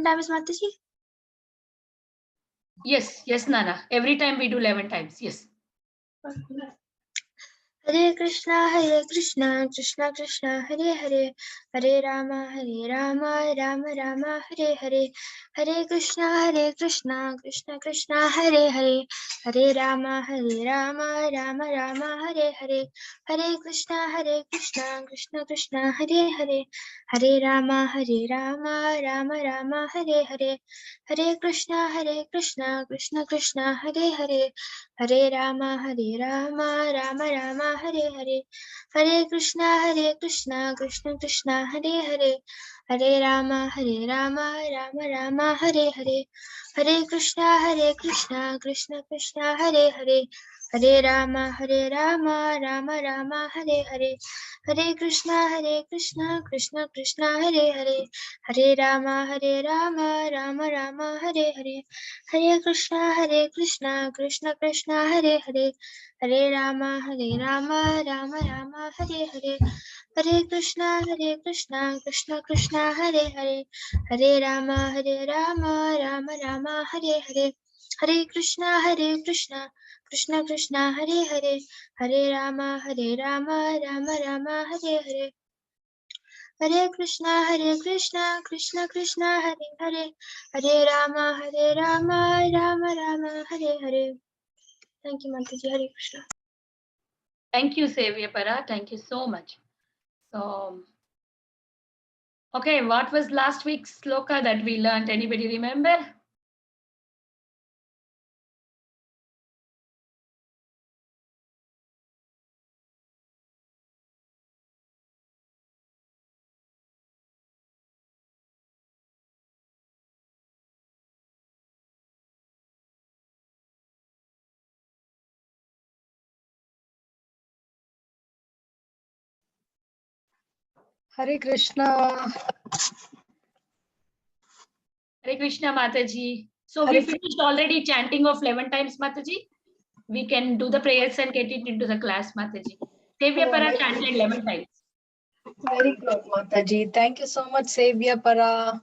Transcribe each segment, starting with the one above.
times, Mataji? Yes, Nana. Every time we do 11 times. Yes. Hare Krishna, Krishna Krishna, Hare Hare, Hare Rama, Rama Rama, Hare Hare, Hare Krishna, Krishna Krishna, Hare Hare, Hare Rama, Rama Rama, Hare Hare, Hare Krishna, Krishna Krishna, Hare Hare, Hare Rama, Rama Rama, Hare Hare, Hare Krishna, Krishna Krishna, Hare Hare, Hare Rama, Rama Rama, Hare Hare, Hare Krishna, Krishna Krishna, Hare Hare, Hare Rama, Rama Rama, Hare Hare, Hare Krishna, Krishna, Hare Hare, Hare Rama, Rama Rama, Hare Hare, Hare Krishna, Krishna, Hare Hare, Hare Rama, Rama Rama, Hare Hare, Hare Krishna, Krishna, Hare Hare, Hare Rama, Rama Rama, Hare Hare, Hare Krishna, Krishna, Hare Hare, Hare Rama, Rama Rama, Hare Hare, Hare Krishna, Krishna, Hare Hare, Hare Rama, Rama Rama, Hare Hare, Hare Krishna, Krishna, Hare Hare, Hare Rama, Rama Rama, Hare Hare. Thank you, Mataji. Hare Krishna. Thank you, Sevyapara. Thank you so much. So, okay, what was last week's sloka that we learned? Anybody remember? Hare Krishna. Hare Krishna, Mataji. So Hare we finished already chanting of 11 times, Mataji. We can do the prayers and get it into the class, Mataji. Sevyapara chanted 11 times. Very good, Mataji. Thank you so much, Sevyapara.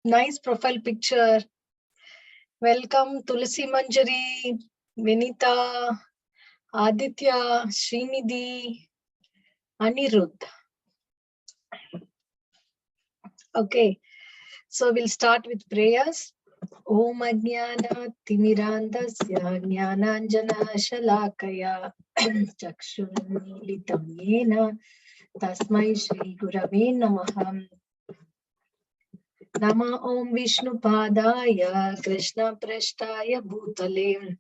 Nice profile picture. Welcome, Tulsi Manjari, Vinita, Aditya, Srinidhi, Anirudh. Okay, so we'll start with prayers. Om Ajnana Timirandasya Jnananjana Shalakaya Chakshurmilitam Yena Tasmai Shri Gurave Namaha. Nama Om Vishnu Padaya Krishna Prashtaya Bhutale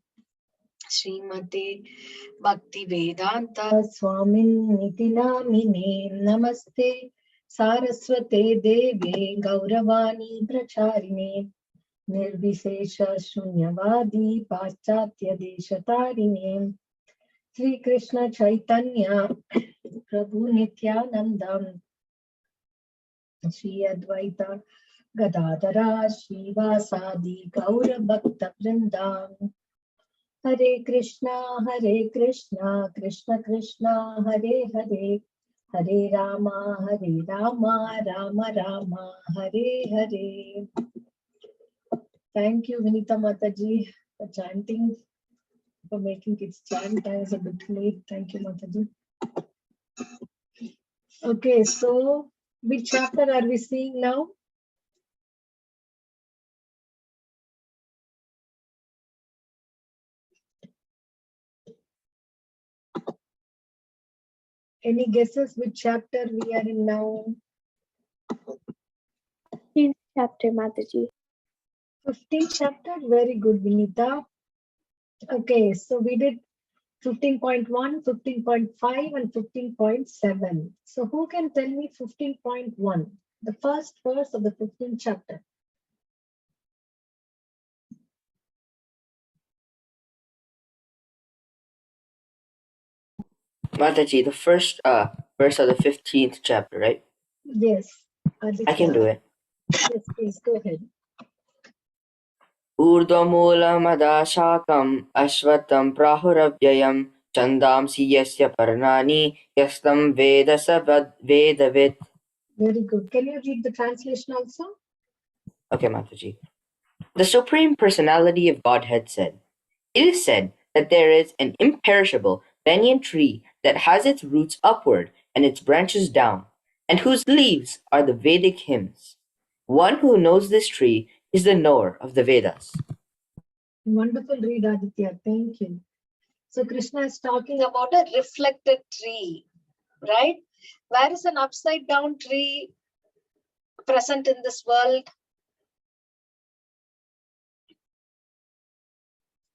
Srimate Bhakti Vedanta Swamin Niti Namine Namaste Saraswate Deve Gauravani Pracharine Nirvishesha Shunyavadi Paschatya Deshatarine Sri Krishna Chaitanya Prabhu Nityanandam Sri Advaita Gadadara Srivasadi Gaura Bhakta Vrindam Hare Krishna, Krishna Krishna, Hare Hare, Hare Rama, Rama Rama, Hare Hare. Thank you, Vinita Mataji, for chanting, for making kids chant. I was a bit late. Thank you, Mataji. Okay, so which chapter are we seeing now? Any guesses which chapter we are in now? 15th chapter, Mataji. 15th chapter, very good, Vinita. Okay, so we did 15.1, 15.5, and 15.7. So who can tell me 15.1, the first verse of the 15th chapter? Mataji, the first verse of the 15th chapter, right? Yes. I can do it. Yes, please, go ahead. ऊर्ध्वमूलमदाशाकम् अश्वत्थं प्राहुरव्ययं छन्दांसि यस्य पर्णानि यस्तं वेद स वेदवित्. Very good. Can you read the translation also? Okay, Mataji. The Supreme Personality of Godhead said, "It is said that there is an imperishable banyan tree that has its roots upward and its branches down, and whose leaves are the Vedic hymns. One who knows this tree is the knower of the Vedas." Wonderful read, Aditya. Thank you. So Krishna is talking about a reflected tree, right? Where is an upside down tree present in this world?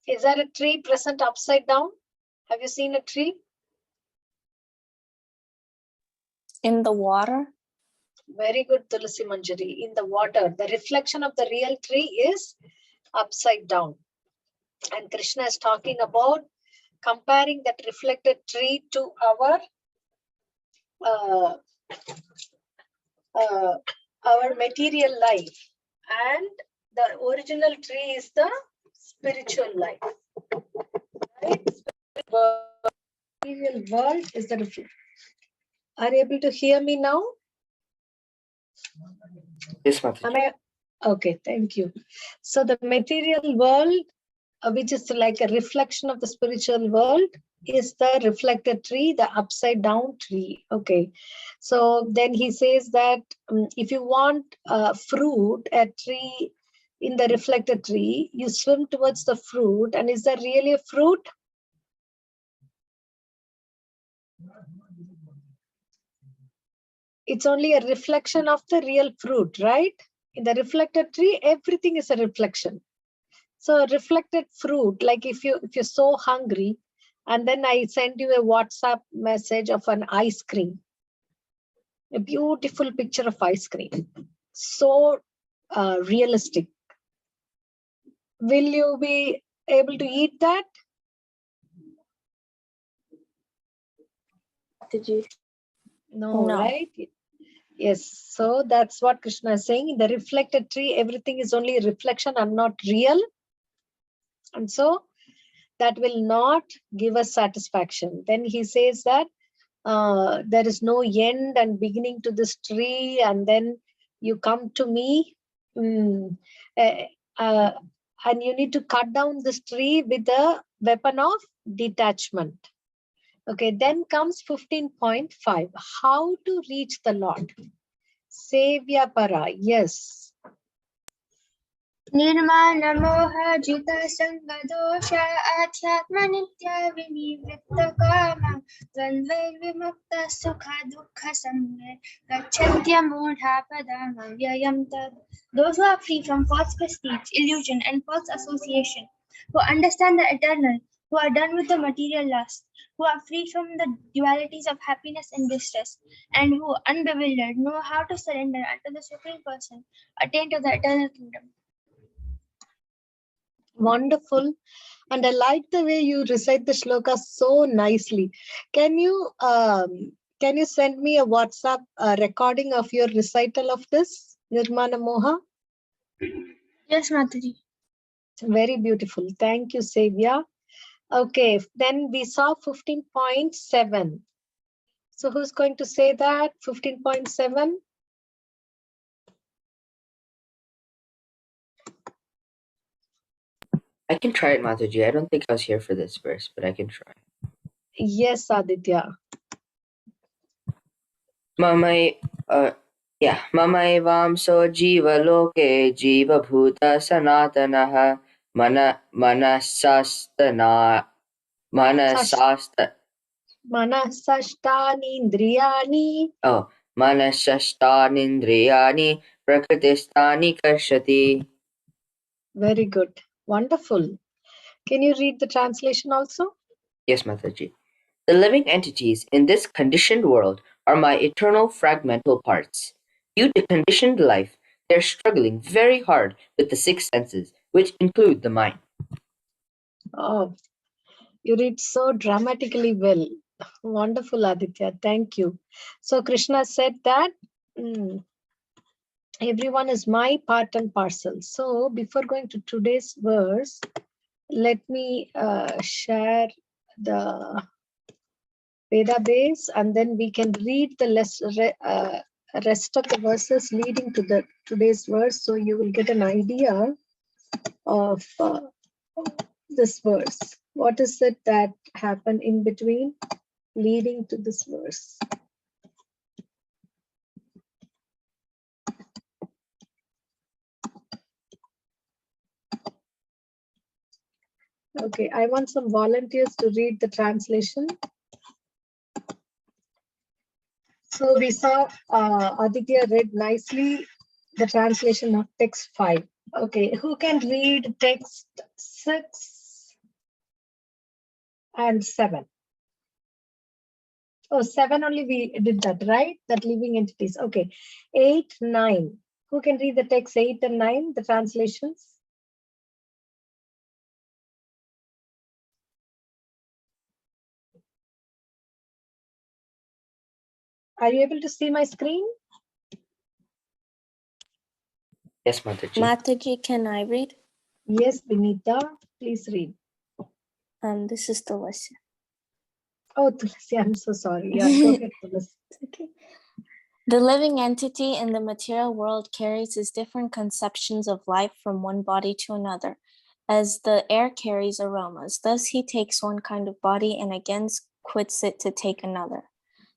Is there a tree present upside down? Have you seen a tree? In the water? Very good, Tulasi Manjari. In the water, the reflection of the real tree is upside down. And Krishna is talking about comparing that reflected tree to our material life. And the original tree is the spiritual life. Right? Material world is the reflection. Are you able to hear me now? Yes, Mataji. Okay, thank you. So the material world, which is like a reflection of the spiritual world, is the reflected tree, the upside down tree. Okay, so then he says that if you want fruit, a tree in the reflected tree, you swim towards the fruit. And is there really a fruit? It's only a reflection of the real fruit, right? In the reflected tree, everything is a reflection. So reflected fruit, like if you're so hungry, and then I send you a WhatsApp message of an ice cream, a beautiful picture of ice cream, so realistic. Will you be able to eat that? Did you? No, No. right? Yes. So that's what Krishna is saying. In the reflected tree, everything is only a reflection and not real. And so that will not give us satisfaction. Then he says that there is no end and beginning to this tree, and then you come to me, and you need to cut down this tree with the weapon of detachment. Okay, then comes 15.5. How to reach the Lord? Sevya para. Yes. Nirmana moha jita sanga dosha adhyatma nitya vinivritta kama dvandvai vimukta sukha dukkha samye gacchantya mudha padama vyayam tad. Those who are free from false prestige, illusion and false association, who understand the eternal, who are done with the material lust, who are free from the dualities of happiness and distress, and who, unbewildered, know how to surrender unto the Supreme Person, attain to the eternal kingdom. Wonderful. And I like the way you recite the shloka so nicely. Can you send me a WhatsApp recording of your recital of this, Nirmana Moha? Yes, Mataji. Very beautiful. Thank you, Sevya. Okay, then we saw 15.7. So who's going to say that? 15.7? I can try it, Mataji. I don't think I was here for this verse, but I can try. Yes, Aditya. Mamai Vamso Jiva Loke Jiva Bhuta Sanatanaha Manasastana Manasasta Manasashtani indriyani. Oh Manasashtanindriyani Prakritistani Karshati. Very good. Wonderful. Can you read the translation also? Yes, Mataji. The living entities in this conditioned world are my eternal fragmental parts. Due to conditioned life, they are struggling very hard with the six senses, which include the mind. Oh, you read so dramatically well. Wonderful, Aditya. Thank you. So Krishna said that everyone is my part and parcel. So before going to today's verse, let me share the database, and then we can read the rest of the verses leading to the today's verse, so you will get an idea of this verse. What is it that happened in between leading to this verse? Okay, I want some volunteers to read the translation. So we saw Aditya read nicely the translation of text 5. Okay, who can read text 6 and 7? Oh, 7 only we did that, right? That living entities. Okay, 8, 9. Who can read the text 8 and 9, the translations? Are you able to see my screen? Yes, Mataji. Mataji, can I read? Yes, Vinita, please read. This is Tulasi. Oh, Tulasi, I'm so sorry. Yeah, go ahead, Tulasi. Okay. The living entity in the material world carries his different conceptions of life from one body to another, as the air carries aromas. Thus he takes one kind of body and again quits it to take another.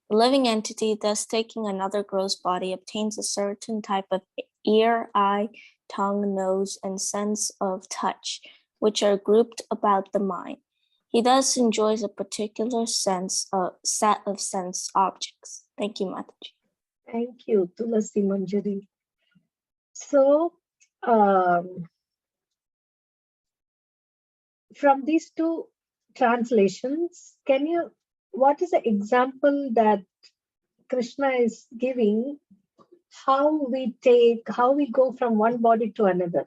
The living entity, thus taking another gross body, obtains a certain type of ear, eye, tongue, nose, and sense of touch, which are grouped about the mind. He thus enjoys a particular set of sense objects. Thank you, Mataji. Thank you, Tulasi Manjari. So, from these two translations, what is the example that Krishna is giving, how we go from one body to another?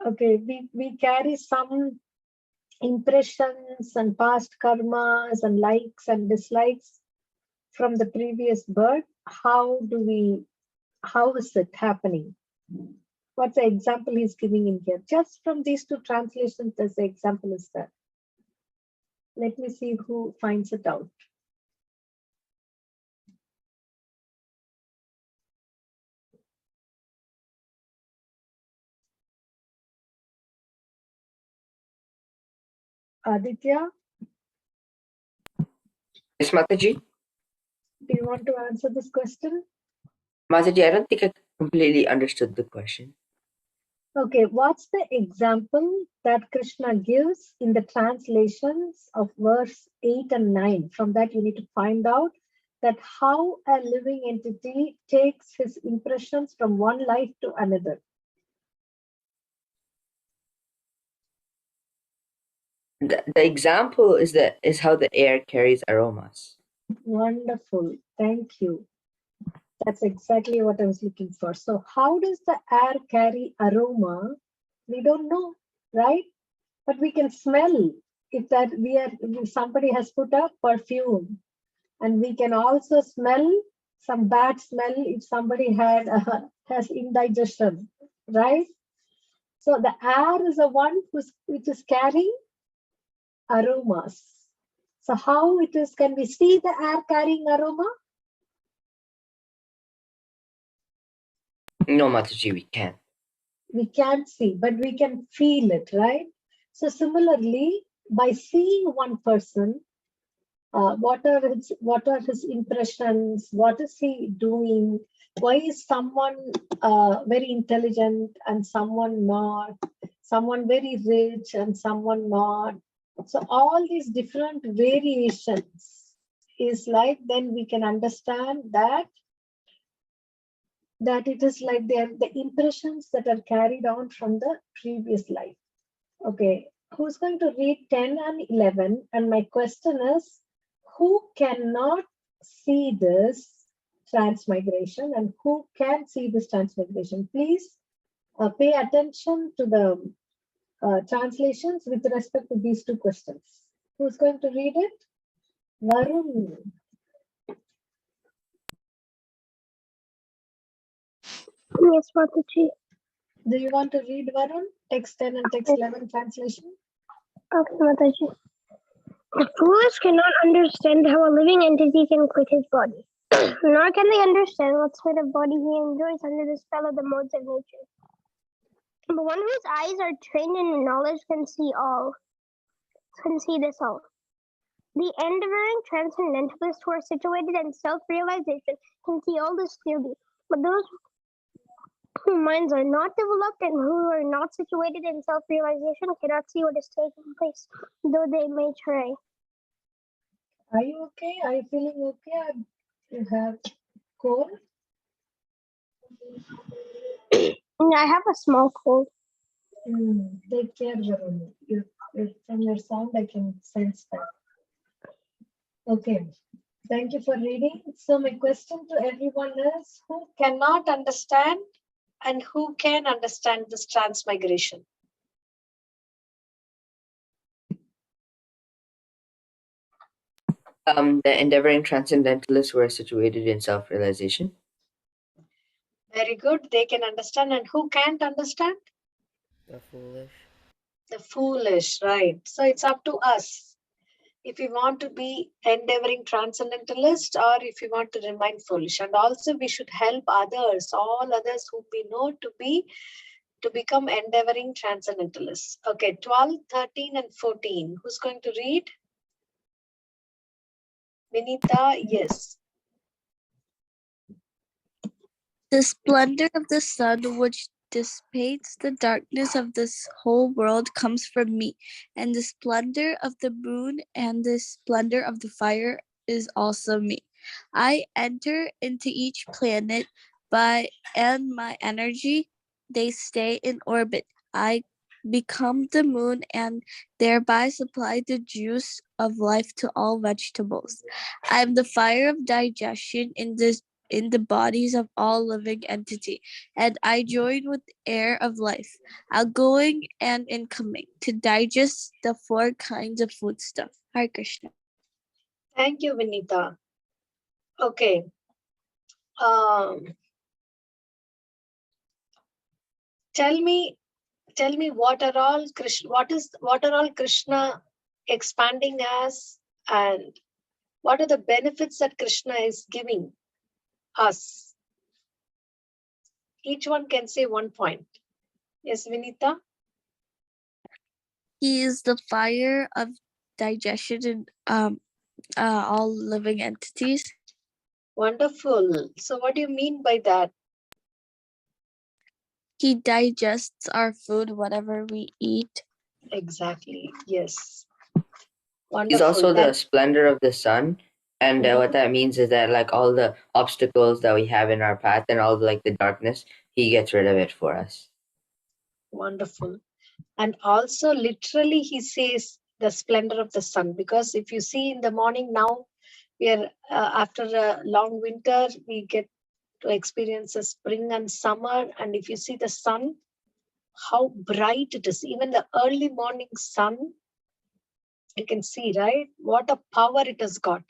Okay, we carry some impressions and past karmas and likes and dislikes from the previous birth. How is it happening? What's the example he's giving in here? Just from these two translations, as the example is there. Let me see who finds it out. Aditya, Yes, Mataji. do you want to answer this question? Mataji, I don't think I completely understood the question. Okay, what's the example that Krishna gives in the translations of verse 8 and 9? From that, you need to find out that how a living entity takes his impressions from one life to another. The example is how the air carries aromas. Wonderful, thank you. That's exactly what I was looking for. So how does the air carry aroma? We don't know, right? But we can smell if somebody has put a perfume, and we can also smell some bad smell if somebody has indigestion, right? So the air is the one which is carrying aromas. So how it is? Can we see the air carrying aroma? No, Mataji, we can't. We can't see, but we can feel it, right? So similarly, by seeing one person, what are his impressions? What is he doing? Why is someone very intelligent and someone not? Someone very rich and someone not? So all these different variations is like, then we can understand that it is like the impressions that are carried on from the previous life. Okay, who's going to read 10 and 11? And my question is, who cannot see this transmigration and who can see this transmigration? Please pay attention to the translations with respect to these two questions. Who's going to read it? Varun. Yes, Mataji. Do you want to read Varun? Text 10 and text 11 translation? Okay, Mataji. The foolish cannot understand how a living entity can quit his body, nor can they understand what sort of body he enjoys under the spell of the modes of nature. But one whose eyes are trained in knowledge can see this all. The enduring transcendentalists who are situated in self-realization can see all this clearly, but those whose minds are not developed and who are not situated in self-realization cannot see what is taking place, though they may try. Are you okay? Are you feeling okay? Or you have cold? I have a small cold. Take care, Varun. From your sound, I can sense that. Okay. Thank you for reading. So my question to everyone is, who cannot understand and who can understand this transmigration? The endeavoring transcendentalists who are situated in self-realization. Very good. They can understand. And who can't understand? The foolish. The foolish, right. So it's up to us. If we want to be endeavoring transcendentalist or if we want to remain foolish. And also we should help others, all others who we know to become endeavoring transcendentalists. Okay, 12, 13 and 14. Who's going to read? Vinita, yes. The splendor of the sun, which dissipates the darkness of this whole world, comes from me, and the splendor of the moon and the splendor of the fire is also me. I enter into each planet and my energy, they stay in orbit. I become the moon and thereby supply the juice of life to all vegetables. I am the fire of digestion in the bodies of all living entity, and I join with air of life, outgoing and incoming, to digest the four kinds of foodstuff. Hare Krishna. Thank you, Vinita. Okay. Tell me what are all Krishna expanding us, and what are the benefits that Krishna is giving us? Each one can say one point. Yes, Vinita? He is the fire of digestion in all living entities. Wonderful. So what do you mean by that? He digests our food, whatever we eat. Exactly. Yes. He's Wonderful. also the splendor of the sun. And what that means is that like all the obstacles that we have in our path and all like the darkness, he gets rid of it for us. Wonderful. And also literally he says the splendor of the sun, because if you see in the morning now, we are after a long winter, we get to experience a spring and summer. And if you see the sun, how bright it is, even the early morning sun, you can see, right? What a power it has got.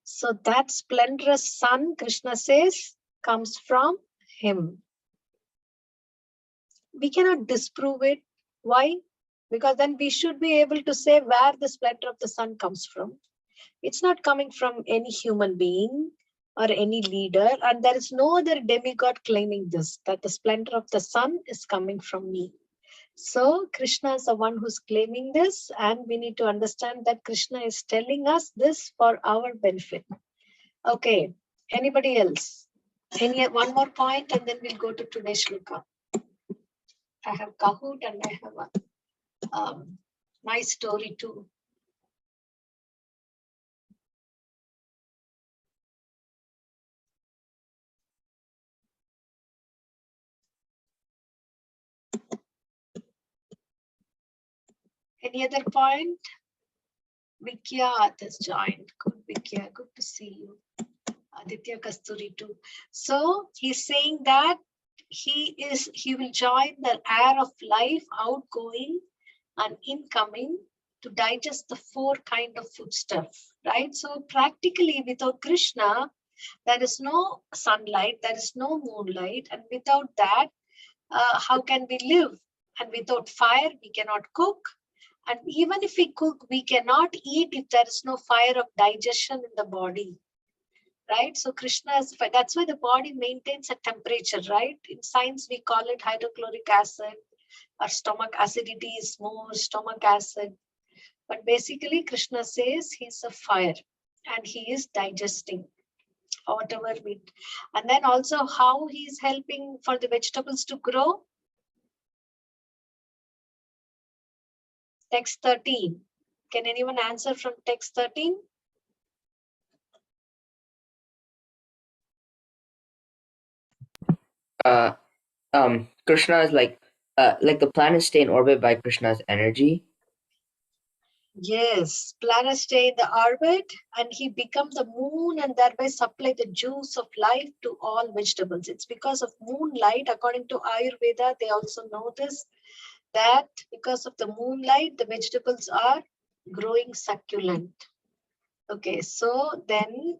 So that splendorous sun, Krishna says, comes from him. We cannot disprove it. Why? Because then we should be able to say where the splendor of the sun comes from. It's not coming from any human being or any leader, and there is no other demigod claiming this, that the splendor of the sun is coming from me. So Krishna is the one who's claiming this, and we need to understand that Krishna is telling us this for our benefit. Okay, anybody else? One more point, and then we'll go to today's shloka. I have Kahoot and I have a nice story too. Any other point? Vikyat has joined. Good, Vikya. Good to see you. Aditya Kasturi too. So he's saying that he will join the air of life, outgoing and incoming, to digest the four kind of foodstuff, right? So practically without Krishna, There is no sunlight, there is no moonlight, and without that, how can we live? And without fire, we cannot cook. And even if we cook, we cannot eat if there is no fire of digestion in the body. Right? So Krishna is, that's why the body maintains a temperature, right? In science, we call it hydrochloric acid, or stomach acidity is more stomach acid. But basically, Krishna says he's a fire and he is digesting whatever we. And then also how he is helping for the vegetables to grow. Text 13. Can anyone answer from text 13? Krishna is like the planets stay in orbit by Krishna's energy. Yes, planets stay in the orbit and he becomes the moon and thereby supply the juice of life to all vegetables. It's because of moonlight, according to Ayurveda, they also know this, that because of the moonlight, the vegetables are growing succulent. Okay, so then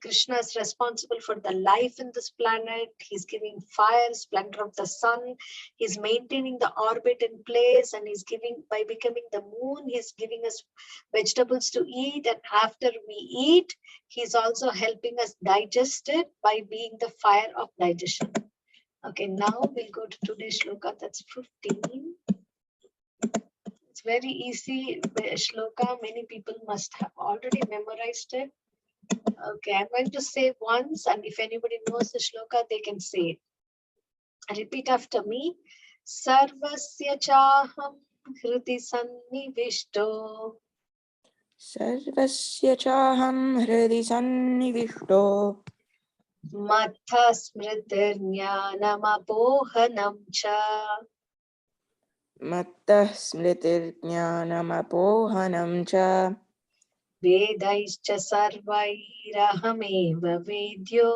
Krishna is responsible for the life in this planet. He's giving fire, splendor of the sun. He's maintaining the orbit in place, and he's giving, by becoming the moon, he's giving us vegetables to eat. And after we eat, he's also helping us digest it by being the fire of digestion. Okay, now we'll go to today's shloka, that's 15. It's very easy shloka. Many people must have already memorized it. Okay, I'm going to say once, and if anybody knows the shloka, they can say it. Repeat after me. Sarvasya chaham hriti sannivishto. सर्वस्य चाहं हृदि सन्निविष्टो Matha smritirjnanamapohanam cha. मत्तः स्मृतिर्ज्ञानमपोहनं च Vedaischa sarvairahameva vedyo.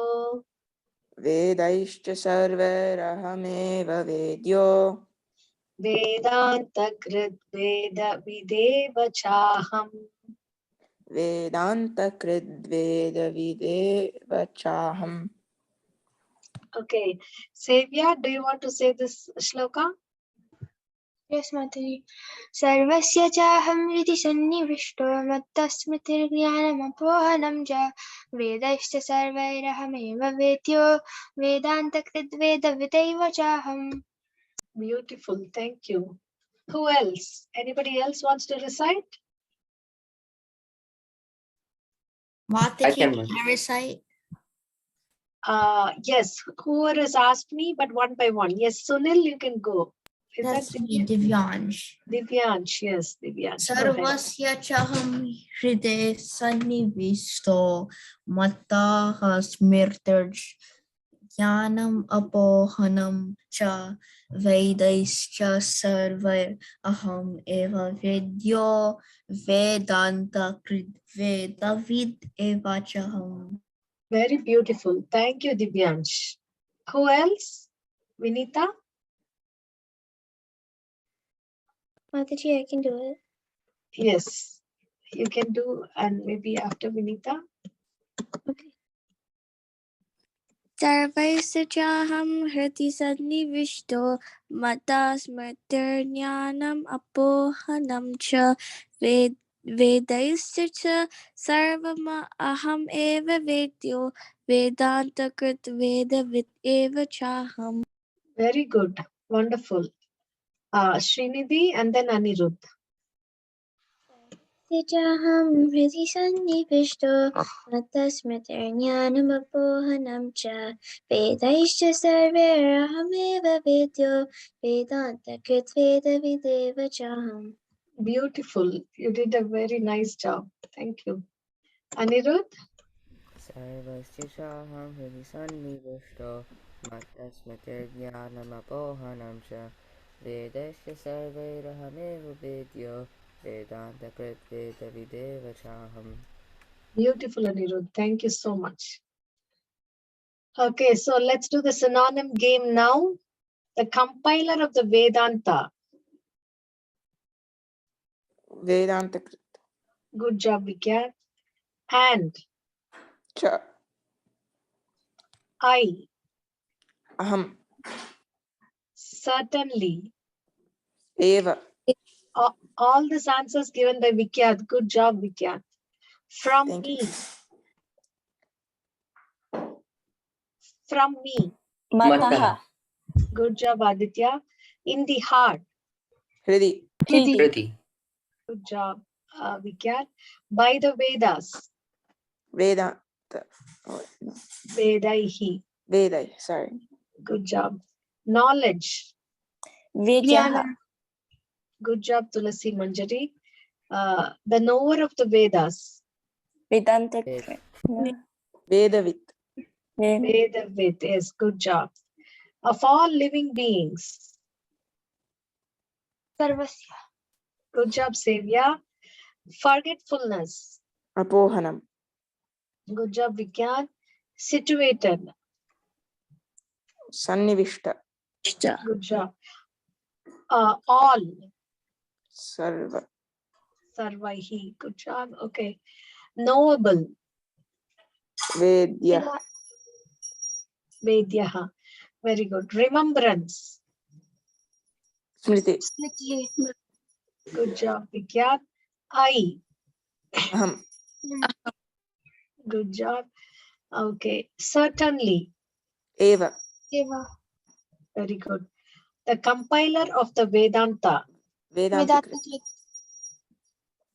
वेदैश्च सर्वैरहमेव वेद्यो Vedanta krit veda videva chaham. वेदान्तकृद्वेदविदेव चाहम्. Okay, Sevya, do you want to say this shloka? Yes, Mataji. Sarvasya chaham riti sannivishto mattasmritirjnanamapohanam ja vedaishcha sarvairahameva vedyo vedantakridveda vidaiva chaham. Beautiful, thank you. Who else? Anybody else wants to recite? I can. recite? Yes, whoever has asked me, but one by one. Yes, Sunil, you can go. Is That's that me, Divyansh. Divyansh? Yes, Divyansh. Go ahead. Sarvasya chaham hriday sannivisto mattah smirtirj jnanam apohanam cha vedaischa sarvair aham eva vedyo vedanta krid vedavid eva chaham. Very beautiful. Thank you, Divyansh. Who else? Vinita? Mataji, I can do it. Yes, you can do, and maybe after Vinita. Okay. सर्वस्य चाहं हृदि सन्निविष्टो मता स्मृतिर्ज्ञानम् अपोहनं च वेदैश्च सर्वमहम् एव वेद्यो वेदान्तकृत् वेदवित् एव चाहम्. Very good. Wonderful. Srinidhi and then Anirudh. Chaham hridi sannivishto mattasmritirjnanamapohanam cha vedaishcha sarvairahameva vedyo vedantakrit vedavideva chaham. Beautiful. You did a very nice job. Thank you. Anirudh? सर्वस्य चाहं हृदि सन्निविष्टो मत्तस्मृतिर्ज्ञानमपोहनं च वेदैश्च सर्वैरहमेव वेद्यो वेदान्तकृद्वेदविदेव चाहम्. Beautiful, Anirudh. Thank you so much. Okay, so let's do the synonym game now. The compiler of the Vedanta. वेदान्तकृत् Good job, Vikya. And च I. Aham. Certainly. Eva. All these answers given by Vikyat. Good job, Vikyat. From Thank me. you. From me. Mataha. Good job, Aditya. In the heart. Hridi. Hridi. Kriti. Good job, Vikyat. By the Vedas. Veda. Oh, no. Vedaihi. Veda. Sorry. Good job. Knowledge. Vidyaha. Good job, Tulasi Manjari. The knower of the Vedas. Vedanta. Ved. No. Vedavit. Vedavid. Yes, good job. Of all living beings. Sarvasya. Good job, Sevya. Forgetfulness. Apohanam. Good job, Vikyan. Situated. Sannivishta. Good job. All. Sarva. Sarvaihi. Good job. Okay. Knowable. Vedya. Vedyaha. Very good. Remembrance. Smriti. Smriti. Good job, Vikyan. I. Aham. Good job. Okay. Certainly. Eva. Eva. Very good. The compiler of the Vedanta. Vedanta. Vedanta.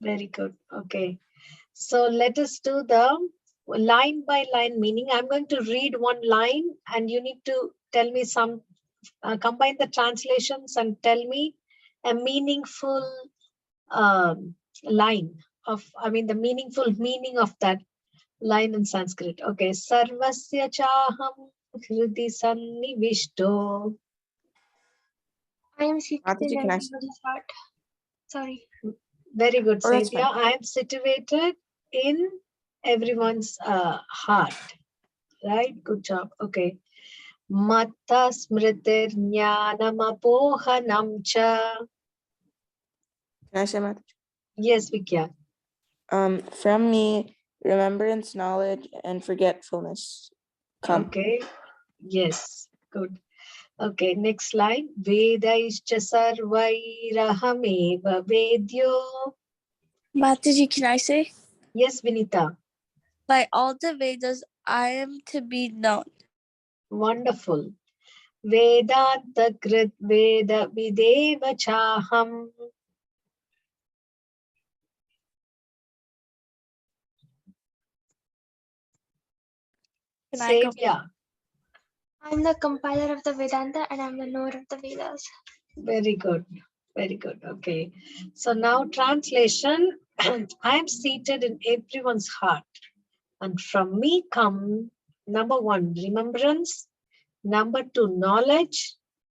Very good. Okay. So let us do the line by line meaning. I'm going to read one line and you need to tell me some, combine the translations and tell me a meaningful line of, the meaningful meaning of that line in Sanskrit. Okay. Sarvasya chaham hridi sannivishto. I am seated Mataji, in can I- everybody's heart. Sorry. Very good, Oh, that's Sevya. I am situated in everyone's heart. Right? Good job. Okay. Matta smritir jnanam apohanam cha. Can I say Mataji? Yes, Vikya. From me, remembrance, knowledge, and forgetfulness come. Okay. Yes. Good. Okay. Next line. Vedaischa sarvairahameva vedyo. Mataji, can I say? Yes, Vinita. By all the Vedas, I am to be known. Wonderful. Vedanta krit veda videva chaham. Can I go? Sevya. I'm the compiler of the Vedanta and I'm the knower of the Vedas. Very good. Very good. Okay. So now translation. I am seated in everyone's heart. And from me come number one, remembrance. Number two, knowledge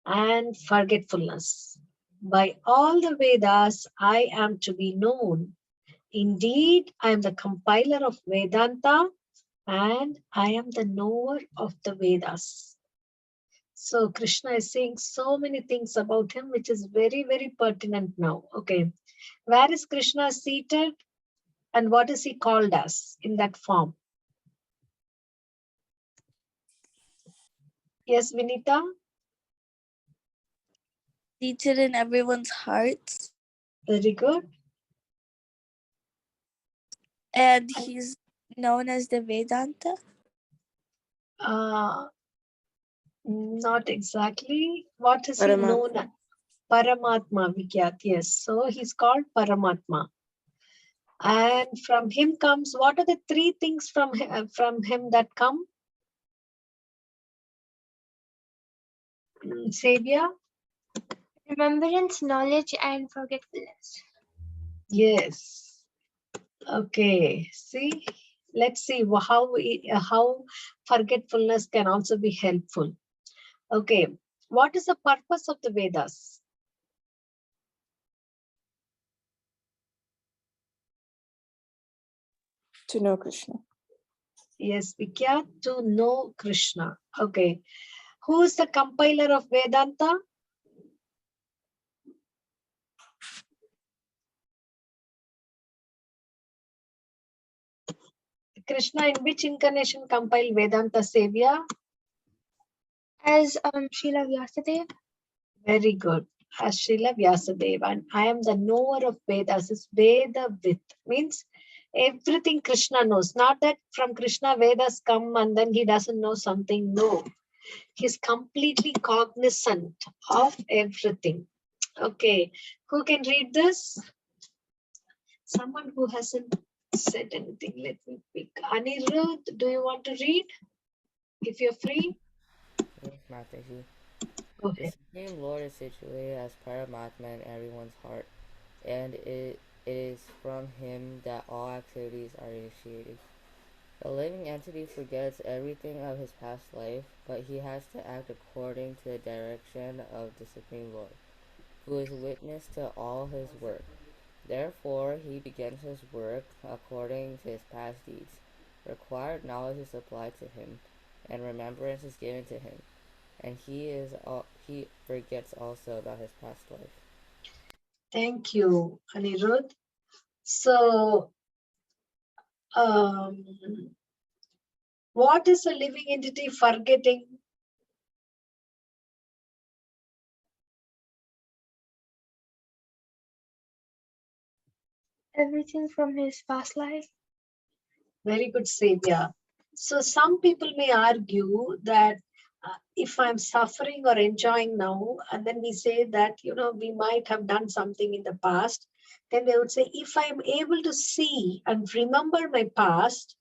and forgetfulness. By all the Vedas, I am to be known. Indeed, I am the compiler of Vedanta and I am the knower of the Vedas. So Krishna is saying so many things about him, which is very, very pertinent now. Okay. Where is Krishna seated and what is he called as in that form? Yes, Vinita? Seated in everyone's hearts. Very good. And he's known as the Vedanta. Not exactly. What is he Paramatma. known as? Paramatma, Vikyat. Yes. So he's called Paramatma. And from him comes, what are the three things from him that come? Sevya? Remembrance, knowledge, and forgetfulness. Yes. Okay. See, let's see how forgetfulness can also be helpful. Okay. What is the purpose of the Vedas? To know Krishna. Yes, Vikya, to know Krishna. Okay. Who is the compiler of Vedanta? Krishna in which incarnation compiled Vedanta, Sevya? As Srila Vyasadeva. Very good. As Srila Vyasadeva. And I am the knower of Vedas. Is Veda with. Means everything Krishna knows. Not that from Krishna Vedas come and then he doesn't know something. No. He's completely cognizant of everything. Okay. Who can read this? Someone who hasn't said anything. Let me pick. Anirudh, do you want to read? If you're free. Yes, Mataji. Go The ahead. Supreme Lord is situated as Paramatma in everyone's heart, and it is from him that all activities are initiated. The living entity forgets everything of his past life, but he has to act according to the direction of the Supreme Lord, who is witness to all his work. Therefore, he begins his work according to his past deeds. Required knowledge is applied to him, and remembrance is given to him, and he forgets also about his past life. Thank you, Anirudh. So, what is a living entity forgetting? Everything from his past life. Very good, Savior. So some people may argue that if I'm suffering or enjoying now, and then we say that, we might have done something in the past, then they would say, if I'm able to see and remember my past,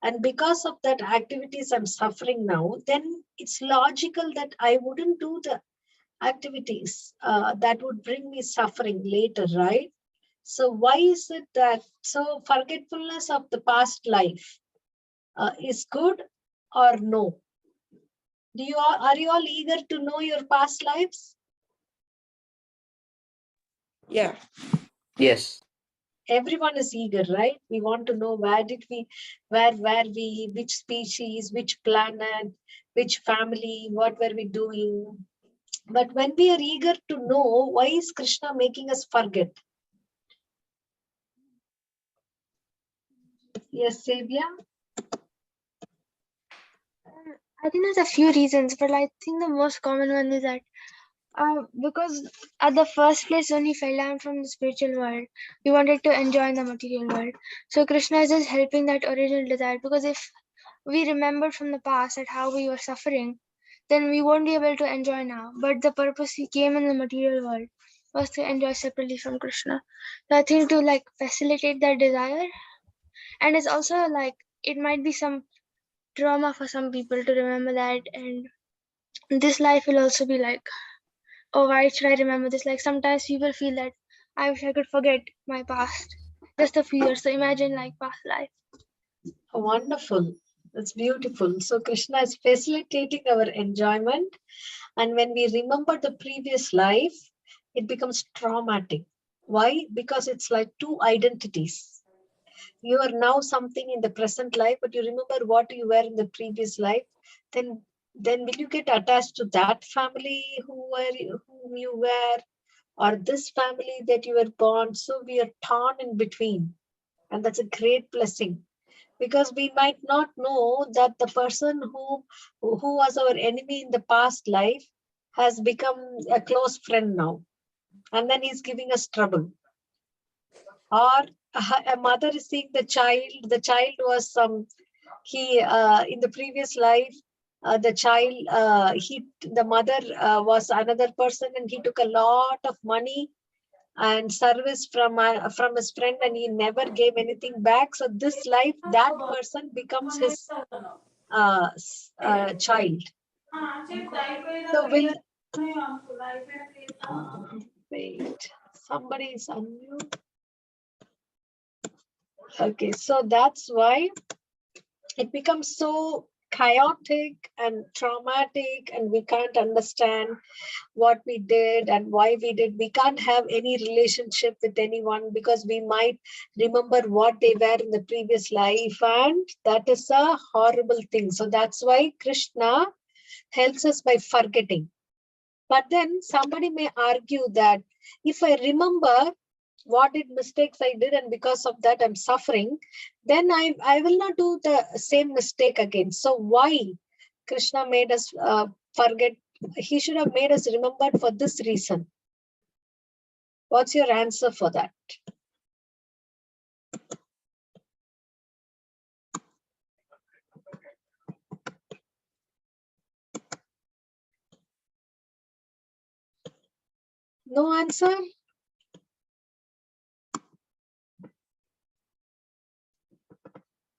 and because of that activities I'm suffering now, then it's logical that I wouldn't do the activities that would bring me suffering later, right? So why is it that, so forgetfulness of the past life is good or no? Are you all eager to know your past lives? Yeah. Yes. Everyone is eager, right? We want to know which species, which planet, which family, what were we doing? But when we are eager to know, why is Krishna making us forget? Yes, Savior? I think there's a few reasons, but I think the most common one is that because at the first place, when he fell down from the spiritual world, he wanted to enjoy the material world. So Krishna is just helping that original desire, because if we remembered from the past that how we were suffering, then we won't be able to enjoy now. But the purpose he came in the material world was to enjoy separately from Krishna. So I think to like facilitate that desire, and it's also like it might be some trauma for some people to remember that, and this life will also be like, oh, why should I remember this? Like sometimes people feel that I wish I could forget my past, just a few years. So imagine like past life. Wonderful. That's beautiful. So Krishna is facilitating our enjoyment. And when we remember the previous life, it becomes traumatic. Why? Because it's like two identities. You are now something in the present life, but you remember what you were in the previous life. Then will you get attached to that family whom you were, or this family that you were born? So we are torn in between. And that's a great blessing. Because we might not know that the person who was our enemy in the past life has become a close friend now, and then he's giving us trouble. Or a mother is seeing the child was in the previous life, the mother was another person, and he took a lot of money and service from his friend, and he never gave anything back. So this life, that person becomes his child. So wait, somebody is unmute. Okay, so that's why it becomes so chaotic and traumatic, and we can't understand what we did and why we did. We can't have any relationship with anyone because we might remember what they were in the previous life, and that is a horrible thing. So that's why Krishna helps us by forgetting. But then somebody may argue that if I remember what mistakes I did, and because of that I'm suffering, then I will not do the same mistake again. So why Krishna made us forget. He should have made us remembered for this reason. What's your answer for that? No answer?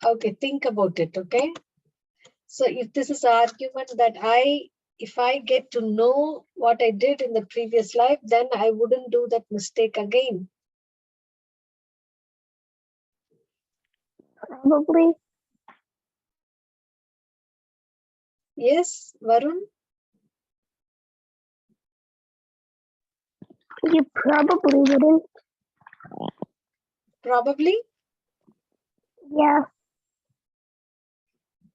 Okay, think about it, okay? So if this is argument that if I get to know what I did in the previous life, then I wouldn't do that mistake again. Probably. Yes, Varun? You probably wouldn't. Probably? Yeah.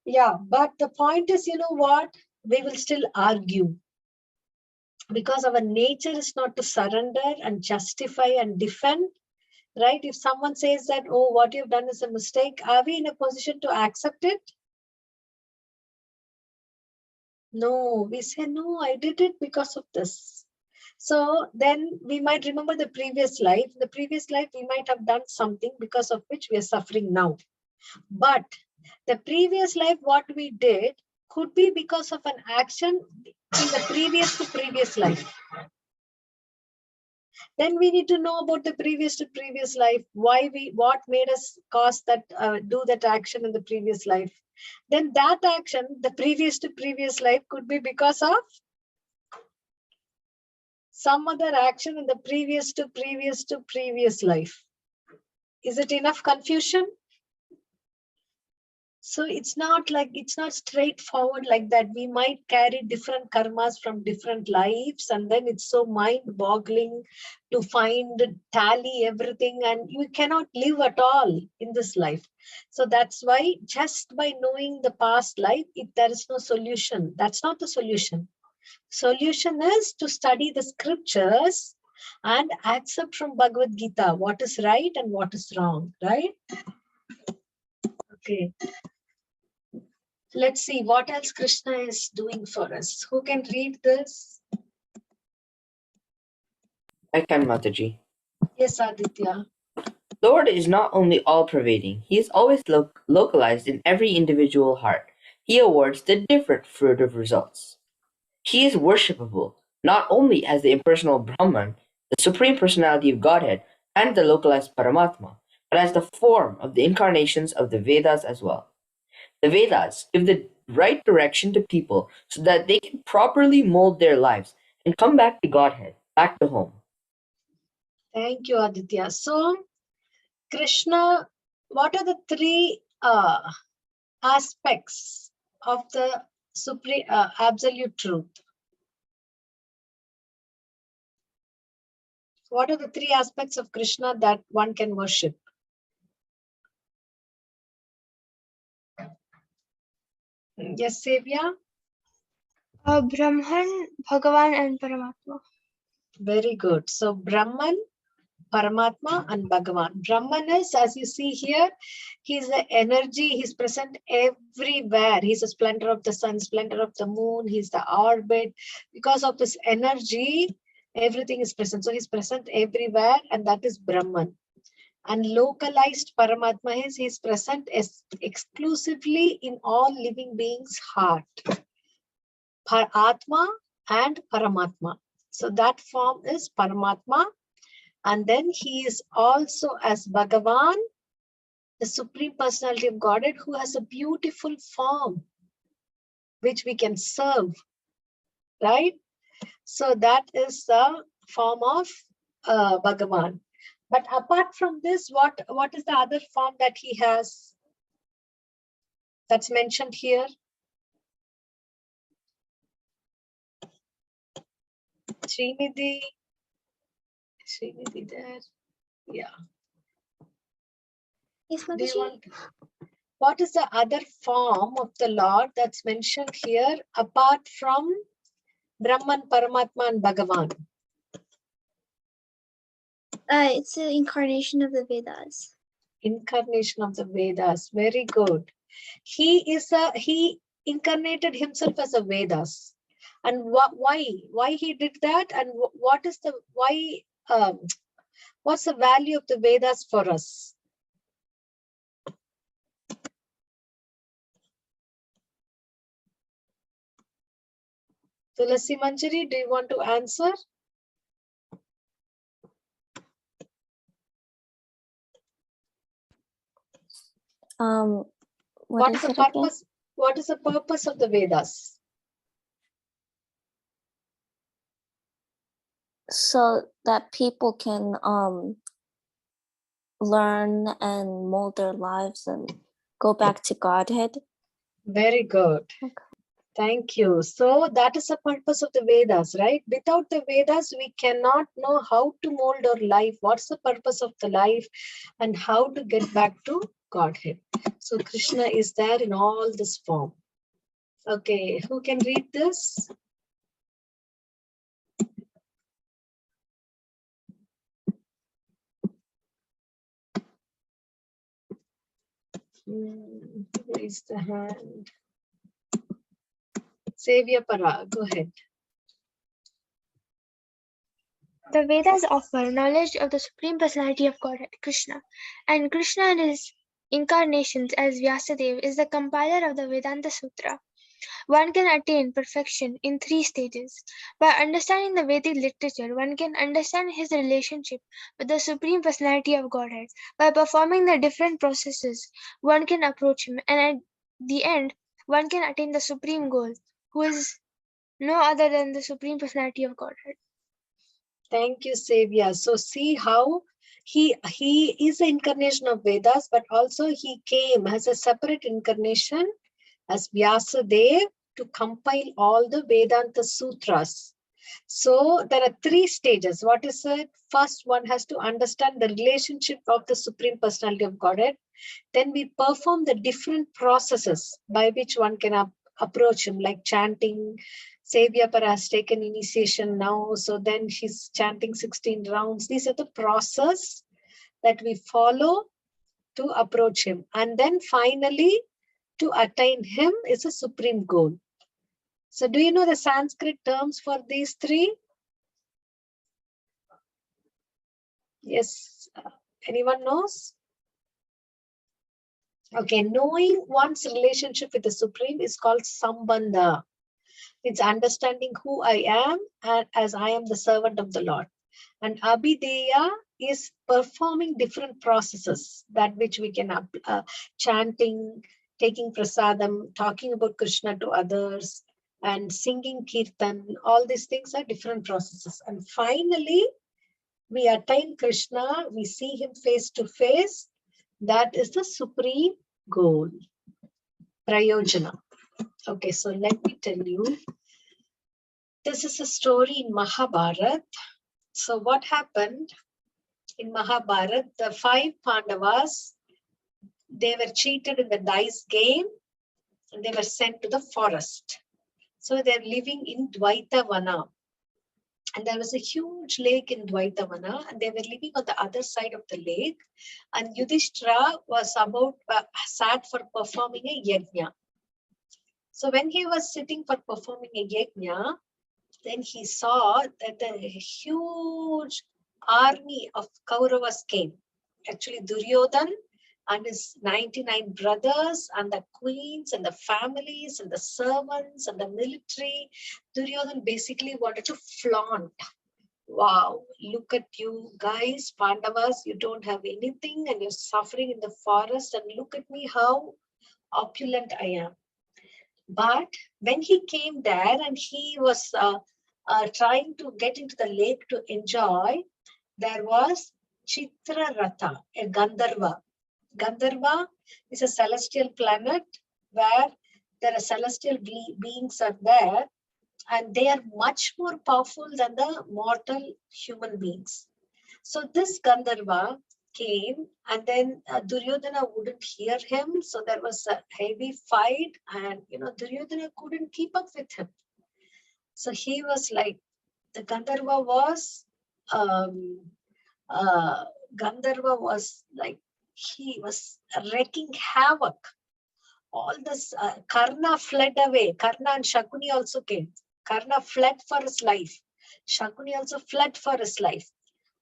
Yeah, but the point is, you know what? We will still argue. Because our nature is not to surrender and justify and defend, right? If someone says that, oh, what you've done is a mistake, are we in a position to accept it? No, we say, no, I did it because of this. So then we might remember the previous life. The previous life, we might have done something because of which we are suffering now. But the previous life, what we did could be because of an action in the previous life. Then we need to know about the previous life, what made us cause that, do that action in the previous life. Then that action, the previous life, could be because of some other action in the previous life. Is it enough confusion? So it's not straightforward like that. We might carry different karmas from different lives, and then it's so mind-boggling to tally everything, and you cannot live at all in this life. So that's why just by knowing the past life, if there is no solution, that's not the solution. Solution is to study the scriptures and accept from Bhagavad Gita what is right and what is wrong, right? Okay. Let's see what else Krishna is doing for us. Who can read this? I can, Mataji. Yes, Aditya. Lord is not only all-pervading, he is always localized in every individual heart. He awards the different fruit of results. He is worshipable, not only as the impersonal Brahman, the Supreme Personality of Godhead, and the localized Paramatma, but as the form of the incarnations of the Vedas as well. The Vedas give the right direction to people so that they can properly mold their lives and come back to Godhead, back to home. Thank you, Aditya. So, Krishna, what are the three aspects of the supreme absolute truth? What are the three aspects of Krishna that one can worship? Yes, Sevya? Brahman, Bhagavan, and Paramatma. Very good. So, Brahman, Paramatma, and Bhagavan. Brahman is, as you see here, he's the energy, he's present everywhere. He's a splendor of the sun, splendor of the moon, he's the orbit. Because of this energy, everything is present. So he's present everywhere, and that is Brahman. And localized Paramatma is he's present exclusively in all living beings' heart. Atma and Paramatma. So that form is Paramatma. And then he is also as Bhagavan, the Supreme Personality of Godhead, who has a beautiful form, which we can serve, right? So that is the form of Bhagavan. But apart from this, what is the other form that he has that's mentioned here? Srinidhi there. Yeah. Yes, Do you Mataji. want? What is the other form of the Lord that's mentioned here apart from Brahman, Paramatma, and Bhagavan? It's the incarnation of the Vedas. Incarnation of the Vedas. Very good. He incarnated himself as a Vedas. And why he did that, and what is the why? What's the value of the Vedas for us? Tulasi Manjari, do you want to answer? What is the it again? purpose? What is the purpose of the Vedas? So that people can learn and mold their lives and go back to Godhead. Very good. Okay. Thank you. So that is the purpose of the Vedas, right? Without the Vedas, we cannot know how to mold our life. What's the purpose of the life and how to get back to Godhead. So Krishna is there in all this form. Okay, who can read this? Raise the hand. Savior Para, go ahead. The Vedas offer knowledge of the Supreme Personality of Godhead, Krishna, and Krishna and his incarnations as Vyasadeva is the compiler of the Vedanta Sutra. One can attain perfection in 3 stages. By understanding the Vedic literature, one can understand his relationship with the Supreme Personality of Godhead. By performing the different processes, one can approach him, and at the end, one can attain the supreme goal, who is no other than the Supreme Personality of Godhead. Thank you, Savior. So see how he is the incarnation of Vedas, but also he came as a separate incarnation as Vyasadeva to compile all the Vedanta Sutras. So there are 3 stages. What is it? First, one has to understand the relationship of the Supreme Personality of Godhead. Then we perform the different processes by which one can approach him, like chanting. Savior Para has taken initiation now, so then she's chanting 16 rounds. These are the process that we follow to approach him. And then finally, to attain him is a supreme goal. So do you know the Sanskrit terms for these 3? Yes, anyone knows? Okay, knowing one's relationship with the Supreme is called Sambandha. It's understanding who I am and as I am the servant of the Lord. And Abhideya is performing different processes that which we can chanting, taking prasadam, talking about Krishna to others, and singing kirtan. All these things are different processes. And finally, we attain Krishna, we see him face to face. That is the supreme goal. Prayojana. Okay, so let me tell you. This is a story in Mahabharata. So what happened in Mahabharata? The 5 Pandavas, they were cheated in the dice game and they were sent to the forest. So they're living in Dvaitavana. And there was a huge lake in Dvaitavana and they were living on the other side of the lake. And Yudhishthira was sat for performing a yajna. So when he was sitting for performing a yajna, then he saw that a huge army of Kauravas came. Actually, Duryodhan and his 99 brothers and the queens and the families and the servants and the military. Duryodhan basically wanted to flaunt. Wow, look at you guys, Pandavas, you don't have anything and you're suffering in the forest, and look at me, how opulent I am. But when he came there and he was trying to get into the lake to enjoy, there was Chitraratha, a Gandharva. Gandharva is a celestial planet where there are celestial beings are there, and they are much more powerful than the mortal human beings. So this Gandharva came, and then Duryodhana wouldn't hear him. So there was a heavy fight, and Duryodhana couldn't keep up with him. So he was like, the Gandharva was like, he was wreaking havoc. All this, Karna fled away. Karna and Shakuni also came. Karna fled for his life. Shakuni also fled for his life.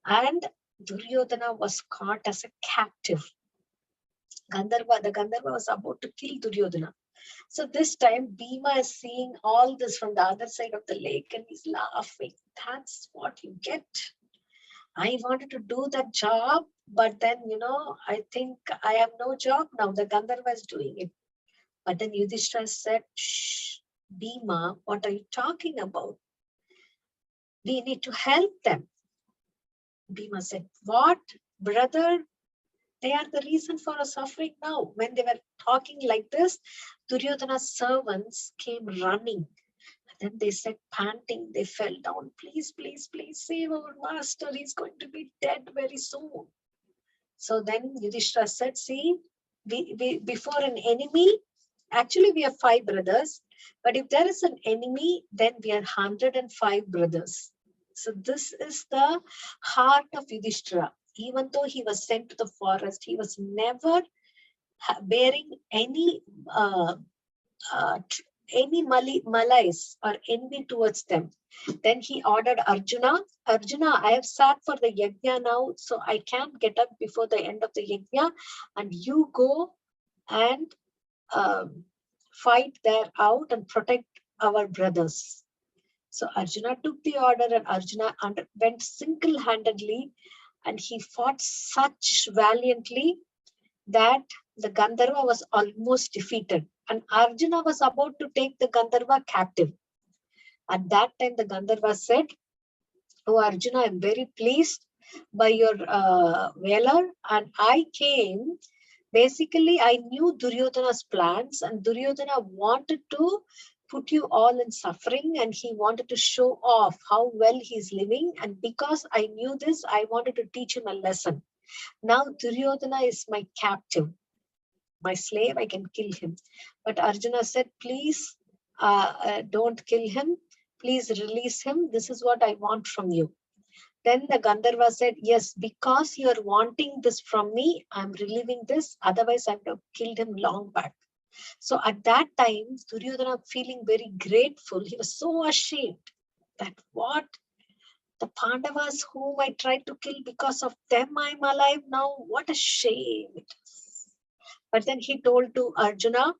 And Duryodhana was caught as a captive. The Gandharva was about to kill Duryodhana. So this time Bhima is seeing all this from the other side of the lake and he's laughing. That's what you get. I wanted to do that job, but then, I think I have no job now. The Gandharva is doing it. But then Yudhishthira said, shh, Bhima, what are you talking about? We need to help them. Bhima said, what? Brother, they are the reason for our suffering now. When they were talking like this, Duryodhana's servants came running. Then they said, panting, they fell down. Please, please, please save our master. He's going to be dead very soon. So then Yudhishthira said, see, before an enemy, actually we are 5 brothers, but if there is an enemy, then we are 105 brothers. So this is the heart of Yudhishthira. Even though he was sent to the forest, he was never bearing any malice or envy towards them. Then he ordered Arjuna, I have sat for the yajna now, so I can't get up before the end of the yajna, and you go and fight there out and protect our brothers. So Arjuna took the order and Arjuna went single-handedly and he fought such valiantly that the Gandharva was almost defeated. And Arjuna was about to take the Gandharva captive. At that time, the Gandharva said, oh Arjuna, I am very pleased by your valor, and I came, basically I knew Duryodhana's plans, and Duryodhana wanted to put you all in suffering, and he wanted to show off how well he's living, and because I knew this, I wanted to teach him a lesson. Now Duryodhana is my captive, my slave, I can kill him. But Arjuna said, please don't kill him. Please release him. This is what I want from you. Then the Gandharva said, yes, because you are wanting this from me, I'm relieving this. Otherwise, I would have killed him long back. So at that time, Duryodhana feeling very grateful. He was so ashamed that what? The Pandavas whom I tried to kill, because of them I'm alive now. What a shame it is. But then he told to Arjuna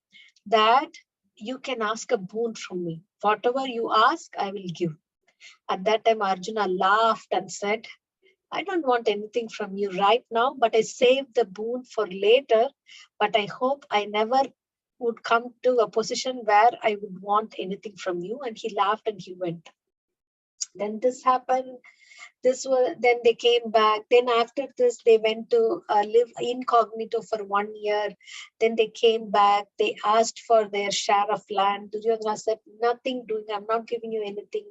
that you can ask a boon from me. Whatever you ask, I will give. At that time, Arjuna laughed and said, I don't want anything from you right now, but I saved the boon for later. But I hope I never would come to a position where I would want anything from you. And he laughed and he went. Then this happened. Then they came back. Then after this, they went to live incognito for 1 year. Then they came back. They asked for their share of land. Duryodhana said, nothing doing. I'm not giving you anything.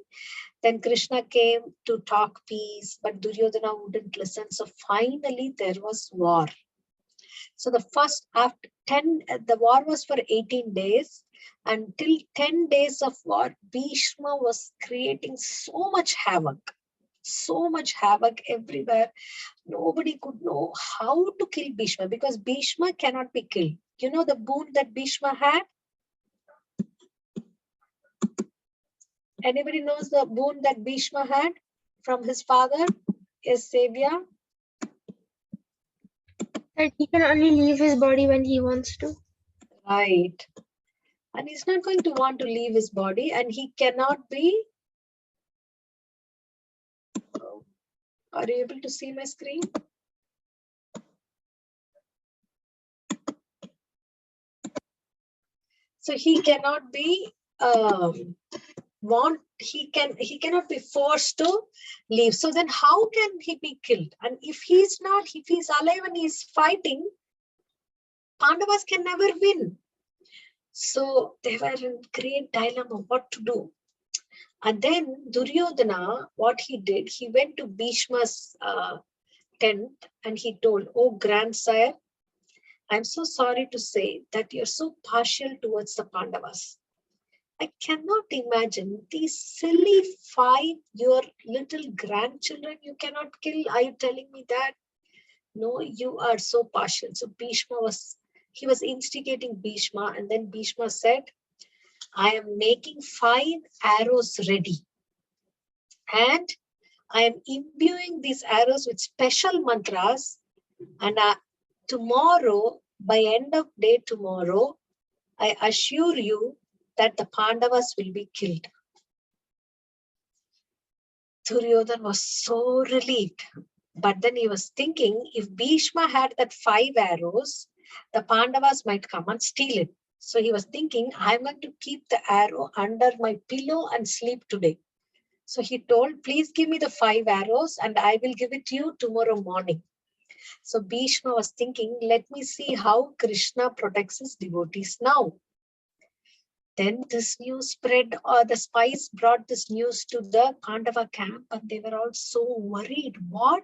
Then Krishna came to talk peace, but Duryodhana wouldn't listen. So finally, there was war. So the war was for 18 days. Until 10 days of war, Bhishma was creating so much havoc everywhere. Nobody could know how to kill Bhishma because Bhishma cannot be killed. You know the boon that Bhishma had? Anybody knows the boon that Bhishma had from his father? Is Sevya? That he can only leave his body when he wants to. Right. And he's not going to want to leave his body, and he cannot be. Are you able to see my screen? So he cannot be he cannot be forced to leave. So then how can he be killed? And if he's alive and he's fighting, Pandavas can never win. So they were in great dilemma what to do. And then Duryodhana, what he did, he went to Bhishma's tent and he told, oh grandsire, I'm so sorry to say that you're so partial towards the Pandavas. I cannot imagine these silly 5, your little grandchildren you cannot kill. Are you telling me that? No, you are so partial. So Bhishma was instigating Bhishma, and then Bhishma said, I am making 5 arrows ready. And I am imbuing these arrows with special mantras. And tomorrow, by end of day tomorrow, I assure you that the Pandavas will be killed. Duryodhana was so relieved. But then he was thinking, if Bhishma had that 5 arrows, the Pandavas might come and steal it. So he was thinking, I'm going to keep the arrow under my pillow and sleep today. So he told, please give me the 5 arrows and I will give it to you tomorrow morning. So Bhishma was thinking, let me see how Krishna protects his devotees now. Then this news spread, the spies brought this news to the Pandava camp and they were all so worried. What?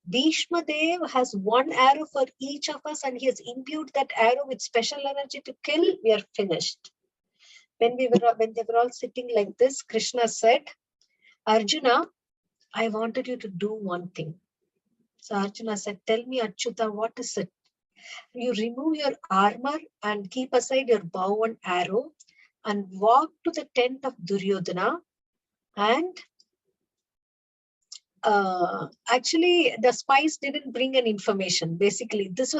Bhishma Dev has 1 arrow for each of us and he has imbued that arrow with special energy to kill. We are finished. When they were all sitting like this, Krishna said, Arjuna, I wanted you to do one thing. So Arjuna said, tell me, Achyuta, what is it? You remove your armor and keep aside your bow and arrow and walk to the tent of Duryodhana. And actually, the spies didn't bring an information. Basically, this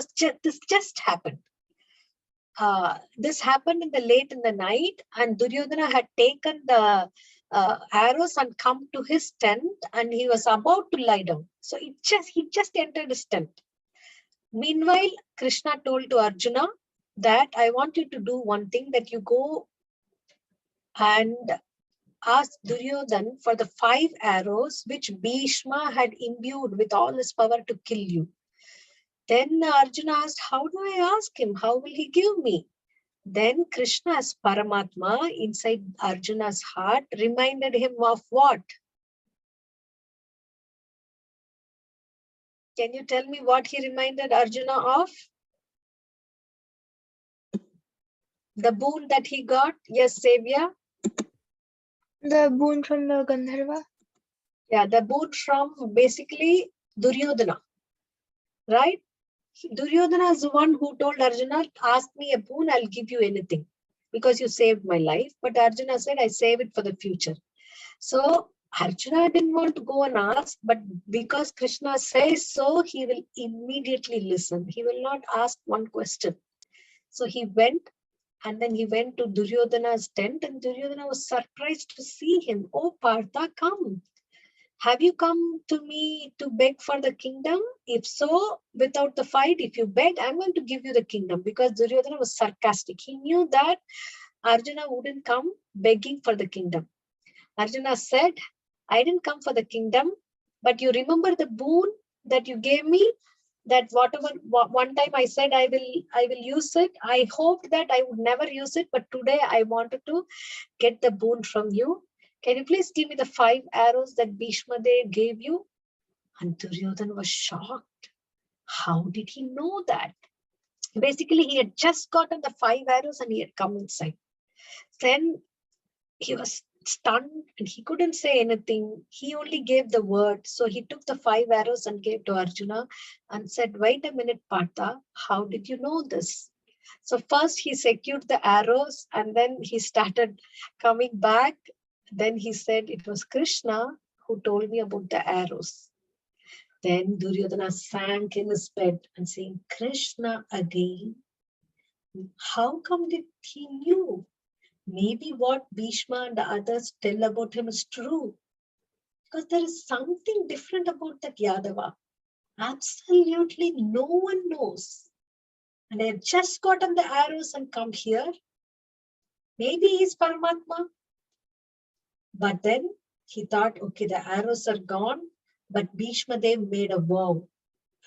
just happened. This happened late in the night, and Duryodhana had taken the arrows and come to his tent, and he was about to lie down. So he just entered his tent. Meanwhile, Krishna told to Arjuna that I want you to do one thing, that you go and ask Duryodhana for the 5 arrows which Bhishma had imbued with all his power to kill you. Then Arjuna asked, how do I ask him? How will he give me? Then Krishna as Paramatma inside Arjuna's heart reminded him of what? Can you tell me what he reminded Arjuna of? The boon that he got? Yes, Sevya? The boon from the Gandharva? Yeah, the boon from basically Duryodhana, right? Duryodhana is the one who told Arjuna, ask me a boon, I'll give you anything because you saved my life. But Arjuna said, I save it for the future. So Arjuna didn't want to go and ask, but because Krishna says so, he will immediately listen. He will not ask one question. So he went, and then he went to Duryodhana's tent, and Duryodhana was surprised to see him. Oh, Partha, come. Have you come to me to beg for the kingdom? If so, without the fight, if you beg, I'm going to give you the kingdom. Because Duryodhana was sarcastic. He knew that Arjuna wouldn't come begging for the kingdom. Arjuna said, I didn't come for the kingdom, but you remember the boon that you gave me? That whatever one time I said I will use it. I hoped that I would never use it, but today I wanted to get the boon from you. Can you please give me the 5 arrows that Bhishma Dev gave you? And Duryodhana was shocked. How did he know that? Basically, he had just gotten the 5 arrows and he had come inside. Then he was stunned and he couldn't say anything. He only gave the word. So he took the 5 arrows and gave to Arjuna and said, wait a minute, Partha, how did you know this? So first he secured the arrows and then he started coming back. Then he said, it was Krishna who told me about the arrows. Then Duryodhana sank in his bed and saying, Krishna again? How come did he knew? Maybe what Bhishma and the others tell about him is true. Because there is something different about that Yadava. Absolutely no one knows. And I have just gotten the arrows and come here. Maybe he's Paramatma. But then he thought, okay, the arrows are gone, but Bhishma Dev made a vow,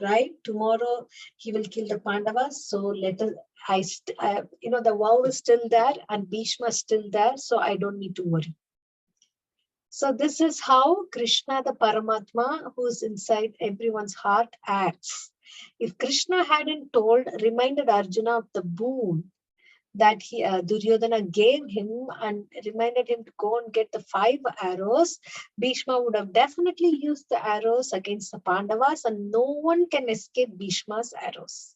right? Tomorrow he will kill the Pandavas. So let us, the vow is still there and Bhishma is still there. So I don't need to worry. So this is how Krishna, the Paramatma, who is inside everyone's heart, acts. If Krishna hadn't reminded Arjuna of the boon that Duryodhana gave him and reminded him to go and get the 5 arrows, Bhishma would have definitely used the arrows against the Pandavas and no one can escape Bhishma's arrows.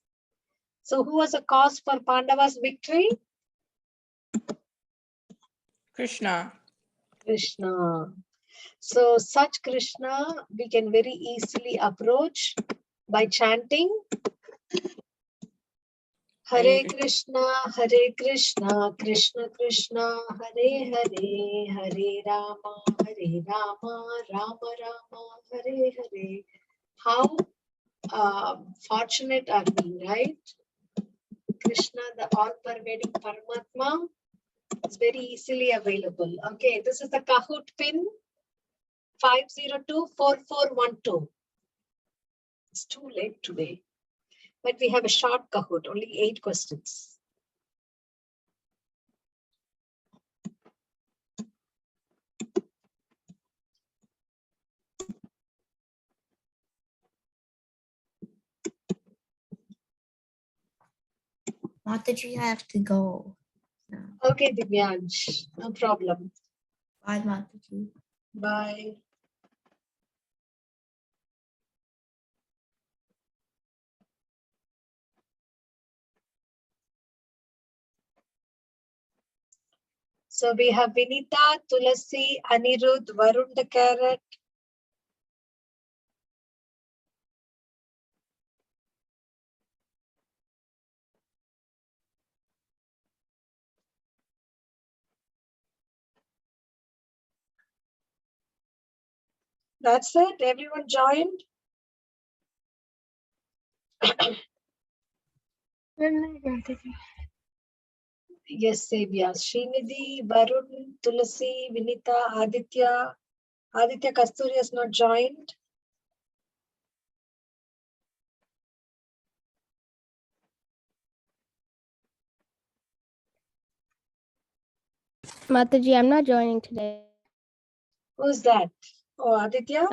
So who was the cause for Pandavas' victory? Krishna. Krishna. So such Krishna we can very easily approach by chanting Hare Krishna, Krishna Krishna, Hare Hare, Hare Rama, Rama Rama, Hare Hare. How fortunate are we, right? Krishna, the all-pervading Paramatma, is very easily available. Okay, this is the Kahoot pin 5024412. It's too late today, but we have a short Kahoot, only 8 questions. Mataji, I have to go. No. Okay, Divyansh, no problem. Bye, Mataji. Bye. So we have Vinita, Tulasi, Anirudh, Varun the Carrot. That's it. Everyone joined. Yes, Sevya. Srinidhi, Varun, Tulasi, Vinita, Aditya. Aditya Kasturi has not joined. Mataji, I'm not joining today. Who's that? Oh, Aditya?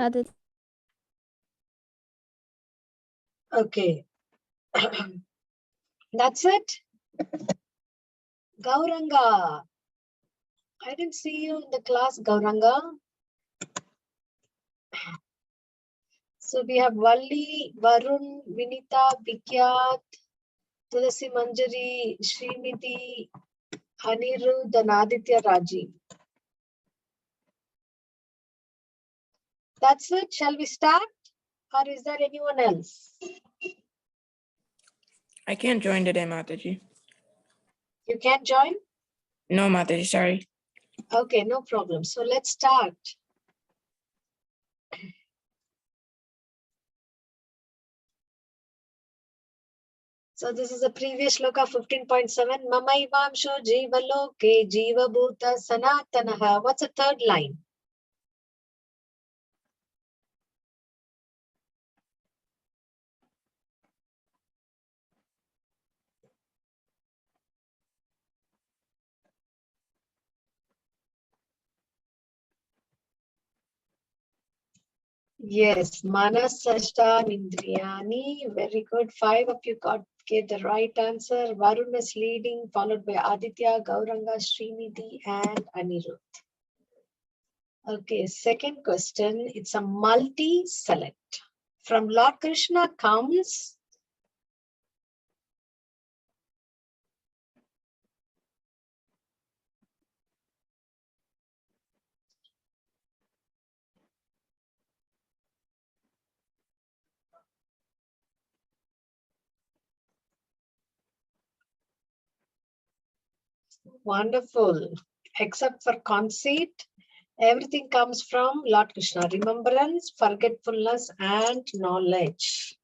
Okay. That's it. Gauranga. I didn't see you in the class, Gauranga. So we have Valli, Varun, Vinita, Vikyat, Tulasi Manjari, Srinidhi, Anirudh, and Aditya Raji. That's it. Shall we start? Or is there anyone else? I can't join today, Mataji. You can't join? No, Mataji, sorry. Okay, no problem. So let's start. So this is a previous shloka 15.7. Mamaivamsho jiva loke jiva bhuta sanatanaha. What's the third line? Yes, manasashta indriyani. Very good. 5 of you gave the right answer. Varun is leading, followed by Aditya, Gauranga, Srinidhi, and Anirudh. Okay, second question. It's a multi-select. From Lord Krishna comes wonderful. Except for conceit, everything comes from Lord Krishna. Remembrance, forgetfulness, and knowledge.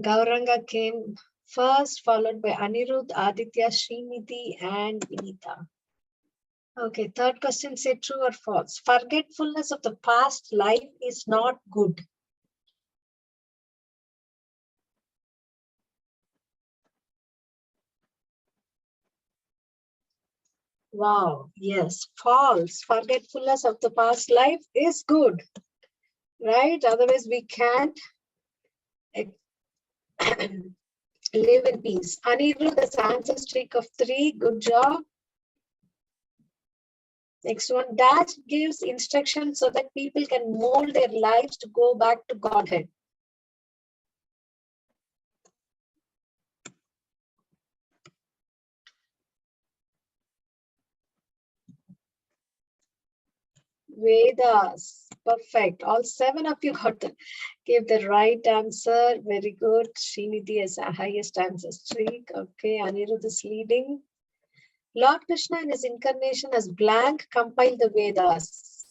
Gauranga came first, followed by Anirudh, Aditya, Srinidhi, and Vinita. Okay, third question, say true or false. Forgetfulness of the past life is not good. Wow, yes, false. Forgetfulness of the past life is good, right? Otherwise, we can't live in peace. Anirudh has answer streak of 3. Good job. Next one, that gives instructions so that people can mold their lives to go back to Godhead. Vedas. Perfect. All 7 of you gave the right answer. Very good. Srinidhi has the highest answer streak. Okay, Anirudh is leading. Lord Krishna in his incarnation as blank compiled the Vedas.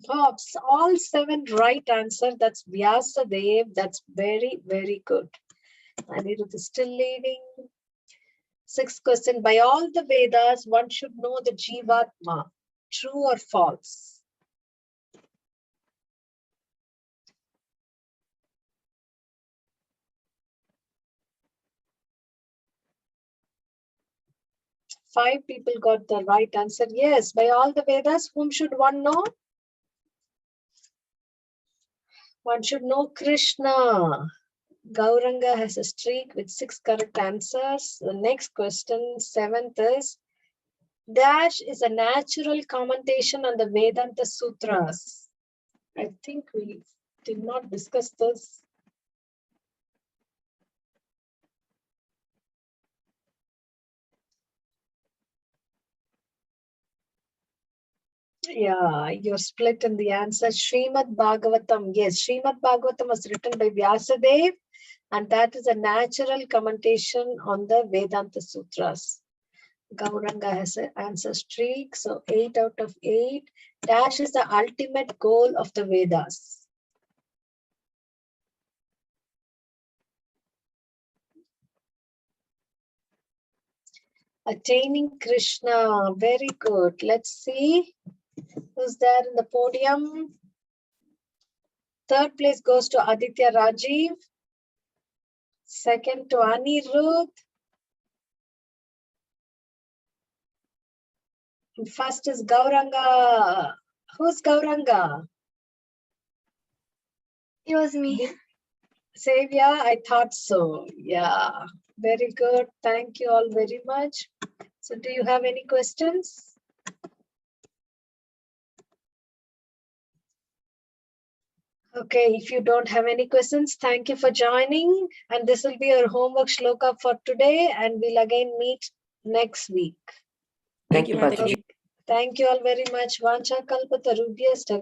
Pops, all 7 right answer. That's Vyasadev. That's very, very good. Anirudh is still leading. 6th question. By all the Vedas, one should know the Jivatma. True or false? Five people got the right answer. Yes, by all the Vedas, whom should one know? One should know Krishna. Gauranga has a streak with 6 correct answers. The next question, 7th is, Dash is a natural commentation on the Vedanta Sutras. I think we did not discuss this. Yeah, you're split in the answer. Srimad Bhagavatam. Yes, Srimad Bhagavatam was written by Vyasadev, and that is a natural commentation on the Vedanta Sutras. Gauranga has an answer streak, so 8 out of 8. Dash is the ultimate goal of the Vedas. Attaining Krishna. Very good. Let's see who's there in the podium. 3rd place goes to Aditya Rajiv. 2nd to Anirudh. And 1st is Gauranga. Who's Gauranga? It was me. Savia, I thought so. Yeah, very good. Thank you all very much. So do you have any questions? Okay, if you don't have any questions, thank you for joining. And this will be your homework shloka for today. And we'll again meet next week. Thank you, Mataji. Thank you all very much. Vancha kalpatarubhyasta